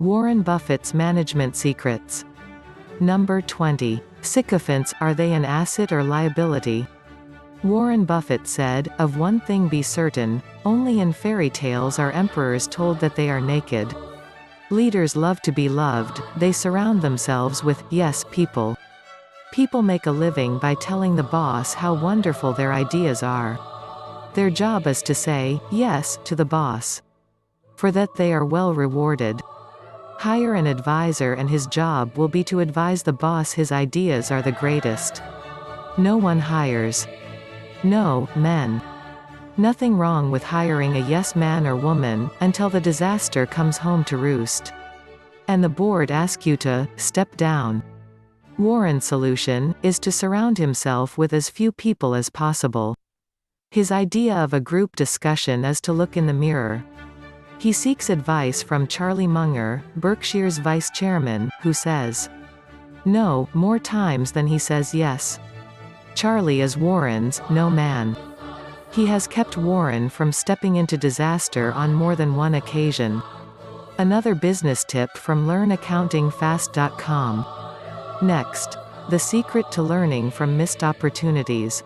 Warren Buffett's management secrets. Number 20. Sycophants, are they an asset or liability? Warren Buffett said, "Of one thing be certain, only in fairy tales are emperors told that they are naked. Leaders love to be loved, they surround themselves with, yes, people. People make a living by telling the boss how wonderful their ideas are. Their job is to say, yes, to the boss. For that they are well rewarded. Hire an advisor and his job will be to advise the boss his ideas are the greatest. No one hires. No, men. Nothing wrong with hiring a yes man or woman, until the disaster comes home to roost. And the board asks you to step down. Warren's solution is to surround himself with as few people as possible. His idea of a group discussion is to look in the mirror. He seeks advice from Charlie Munger, Berkshires vice chairman, who says no more times than he says yes. Charlie is Warren's no man. He has kept Warren from stepping into disaster on more than one occasion. Another business tip from learnaccountingfast.com. Next. The secret to learning from missed opportunities.